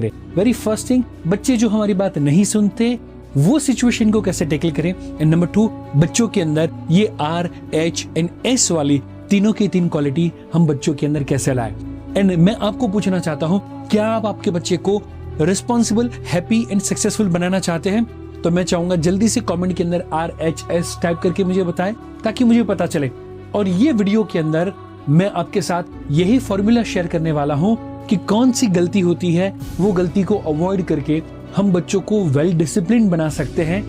Very first thing, बच्चे जो हमारी बात नहीं सुनते वो सिचुएशन को कैसे टैकल करें। एंड नंबर 2, बच्चों के अंदर ये RH एंड S वाली तीनों की तीन क्वालिटी हम बच्चों के अंदर कैसे लाए। एंड मैं आपको पूछना चाहता हूं, क्या आप आपके बच्चे को रिस्पॉन्सिबल, हैप्पी एंड सक्सेसफुल बनाना चाहते हैं? तो मैं चाहूंगा जल्दी से कमेंट के अंदर RHS टाइप करके मुझे बताएं ताकि मुझे पता चले। और ये वीडियो के अंदर मैं आपके साथ यही फॉर्मूला शेयर करने वाला हूं कि कौन सी गलती होती है, वो गलती को अवॉइड करके हम बच्चों को वेल डिसिप्लिन बना सकते हैं।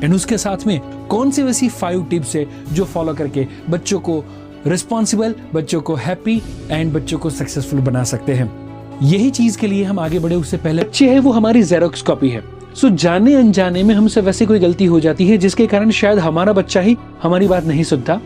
एंड उसके साथ में कौन सी वैसी 5 टिप्स है जो फॉलो करके बच्चों को रिस्पॉन्सिबल, बच्चों को हैप्पी एंड बच्चों को सक्सेसफुल बना सकते हैं। यही चीज के लिए हम आगे बढ़े उससे पहले, बच्चे है वो हमारी जेरोक्स कॉपी है। सो जाने अनजाने में हमसे वैसे कोई गलती हो जाती है जिसके कारण शायद हमारा बच्चा ही हमारी बात नहीं सुनता।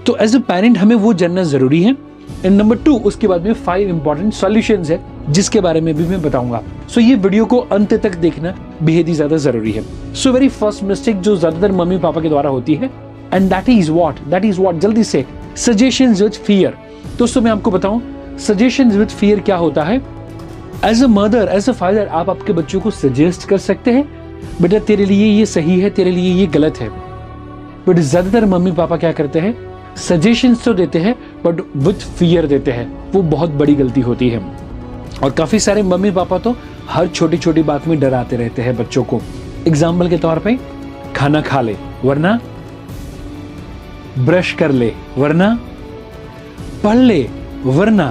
तो एज अ पेरेंट हमें वो जानना जरूरी है। एंड नंबर 2, उसके बाद में 5 इंपॉर्टेंट सॉल्यूशंस है जिसके बारे में भी मैं बताऊंगा। सो ये वीडियो को अंत तक देखना बेहद ही ज्यादा जरूरी है। सो वेरी फर्स्ट मिस्टेक जो ज्यादातर मम्मी पापा के द्वारा होती है, एंड दैट इज व्हाट जल्दी से, सजेशंस विद फियर। दोस्तों मैं आपको बताऊं, सजेशंस विद फियर क्या होता है। As a mother, as a father, आप आपके बच्चों को सजेस्ट कर सकते हैं, बेटा तेरे लिए ये सही है, तेरे लिए ये गलत है। बट ज्यादातर मम्मी पापा क्या करते हैं, सजेशंस तो देते हैं बट विद फियर देते हैं। वो बहुत बड़ी गलती होती है। और काफी सारे मम्मी पापा तो हर छोटी छोटी बात में डराते रहते हैं बच्चों को। एग्जाम्पल के तौर पे, खाना खा ले वरना, ब्रश कर ले वरना, पढ़ ले वरना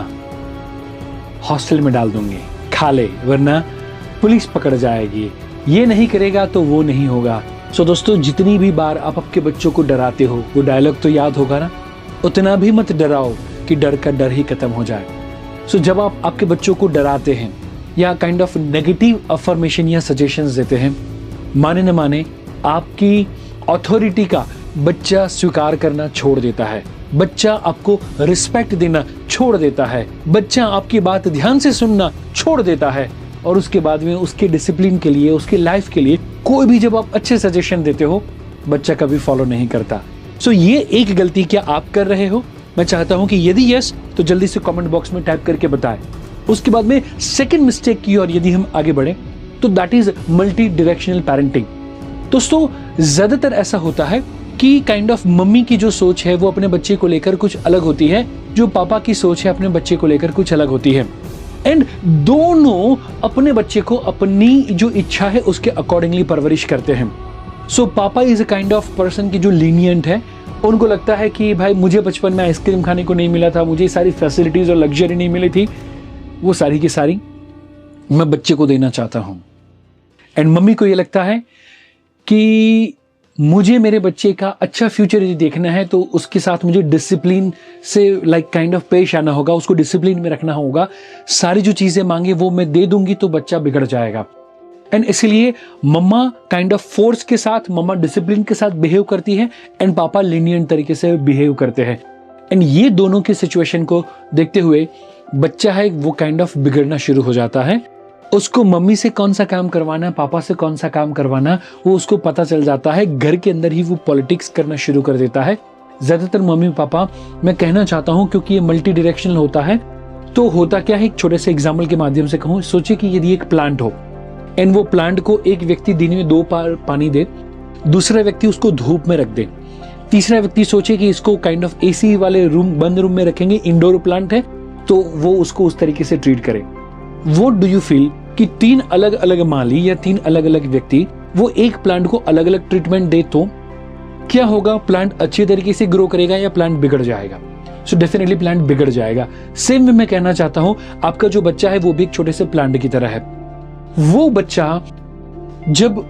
हॉस्टल में डाल दूंगी, खा ले वरना पुलिस पकड़ जाएगी, ये नहीं करेगा तो वो नहीं होगा। सो दोस्तों, जितनी भी बार आप आपके बच्चों को डराते हो, वो डायलॉग तो याद होगा ना, उतना भी मत डराओ कि डर का डर ही खत्म हो जाए। सो जब आप आपके बच्चों को डराते हैं या काइंड ऑफ नेगेटिव अफर्मेशन या सजेशंस देते हैं, माने न माने आपकी अथॉरिटी का बच्चा स्वीकार करना छोड़ देता है, बच्चा आपको रिस्पेक्ट देना छोड़ देता है, बच्चा आपकी बात ध्यान से सुनना छोड़ देता है। और उसके बाद में उसके डिसिप्लिन के लिए, उसके लाइफ के लिए कोई भी जब आप अच्छे सजेशन देते हो, बच्चा कभी फॉलो नहीं करता। सो ये एक गलती क्या आप कर रहे हो? मैं चाहता हूं कि यदि यस तो जल्दी से कमेंट बॉक्स में टाइप करके बताएं। उसके बाद में सेकंड मिस्टेक की और यदि हम आगे बढ़े तो that is multi directional parenting. दोस्तों ज्यादातर ऐसा होता है कि काइंड ऑफ मम्मी की जो सोच है वो अपने बच्चे को लेकर कुछ अलग होती है, जो पापा की सोच है अपने बच्चे को लेकर कुछ अलग होती है। एंड दोनों अपने बच्चे को अपनी जो इच्छा है उसके अकॉर्डिंगली परवरिश करते हैं। सो पापा is a kind of person की जो लीनियंट है, उनको लगता है कि भाई मुझे बचपन में आइसक्रीम खाने को नहीं मिला था, मुझे सारी फैसिलिटीज और लग्जरी नहीं मिली थी, वो सारी की सारी मैं बच्चे को देना चाहता हूं। एंड मम्मी को ये लगता है कि मुझे मेरे बच्चे का अच्छा फ्यूचर यदि देखना है तो उसके साथ मुझे डिसिप्लिन से लाइक काइंड ऑफ पेश आना होगा, उसको डिसिप्लिन में रखना होगा, सारी जो चीजें मांगे वो मैं दे दूंगी तो बच्चा बिगड़ जाएगा। एंड इसलिए मम्मा काइंड ऑफ फोर्स के साथ, मम्मा डिसिप्लिन के साथ बिहेव करती है एंड पापा लीनियंट तरीके से बिहेव करते हैं। एंड ये दोनों की सिचुएशन को देखते हुए बच्चा है वो काइंड ऑफ बिगड़ना शुरू हो जाता है। उसको मम्मी से कौन सा काम करवाना, पापा से कौन सा काम करवाना, वो उसको पता चल जाता है। घर के अंदर ही वो पॉलिटिक्स करना शुरू कर देता है। ज्यादातर मम्मी पापा, मैं कहना चाहता हूं क्योंकि ये मल्टी डायरेक्शनल होता है, तो होता क्या है, एक छोटे से एग्जाम्पल के माध्यम से कहूं, सोचिए कि यदि एक प्लांट हो एंड वो प्लांट को एक व्यक्ति दिन में 2 बार पानी दे, दूसरा व्यक्ति उसको धूप में रख दे, तीसरा व्यक्ति सोचे कि इसको काइंड ऑफ AC वाले रूम, बंद रूम में रखेंगे, इंडोर प्लांट है, तो वो उसको उस तरीके से ट्रीट करे। व्हाट डू यू फील कि 3 अलग अलग माली या 3 अलग अलग व्यक्ति वो एक प्लांट को अलग अलग ट्रीटमेंट दे तो क्या होगा? प्लांट अच्छे तरीके से ग्रो करेगा या प्लांट बिगड़ जाएगा? सो डेफिनेटली प्लांट बिगड़ जाएगा। सेम में मैं कहना चाहता हूं, आपका जो बच्चा है वो भी एक छोटे से प्लांट की तरह है। वो बच्चा जब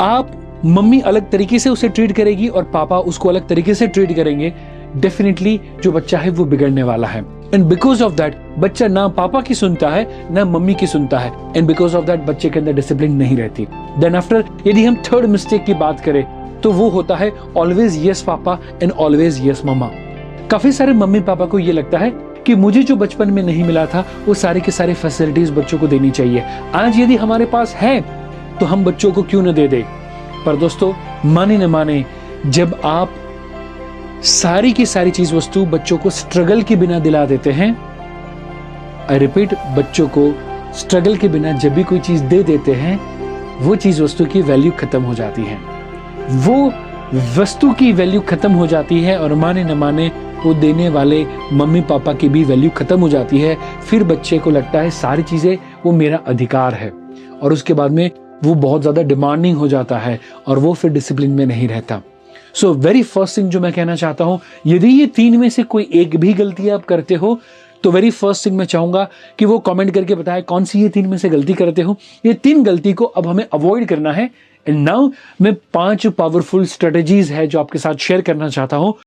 आप मम्मी अलग तरीके से उसे ट्रीट करेगी और पापा उसको अलग तरीके से ट्रीट करेंगे, डेफिनेटली जो बच्चा है वो बिगड़ने वाला है। एंड बिकॉज ऑफ दैट बच्चा ना पापा की सुनता है ना मम्मी की सुनता है, एंड बिकॉज ऑफ दैट बच्चे के अंदर डिसिप्लिन नहीं रहती। देन आफ्टर यदि हम थर्ड मिस्टेक की बात करें तो वो होता है always yes papa and always yes mamma. काफी सारे मम्मी पापा को ये लगता है कि मुझे जो बचपन में नहीं मिला था वो सारे के सारे फैसिलिटीज बच्चों को देनी चाहिए, आज यदि हमारे पास है तो हम बच्चों को क्यों न दे दे। पर दोस्तों माने न माने, जब आप सारी की सारी चीज वस्तु बच्चों को स्ट्रगल के बिना दिला देते हैं, आई रिपीट, बच्चों को स्ट्रगल के बिना जब भी कोई चीज दे देते हैं, वो चीज वस्तु की वैल्यू खत्म हो जाती है। वो वस्तु की वैल्यू खत्म हो जाती है और माने न माने वो देने वाले मम्मी पापा की भी वैल्यू खत्म हो जाती है। फिर बच्चे को लगता है सारी चीजें वो मेरा अधिकार है, और उसके बाद में वो बहुत ज्यादा डिमांडिंग हो जाता है और वो फिर डिसिप्लिन में नहीं रहता। सो वेरी फर्स्ट थिंग जो मैं कहना चाहता हूं, यदि ये 3 में से कोई एक भी गलती आप करते हो तो वेरी फर्स्ट थिंग मैं चाहूंगा कि वो कमेंट करके बताएं कौन सी ये 3 में से गलती करते हो। ये 3 गलती को अब हमें अवॉइड करना है। एंड नाउ मैं 5 पावरफुल स्ट्रेटजीज है जो आपके साथ शेयर करना चाहता हूं।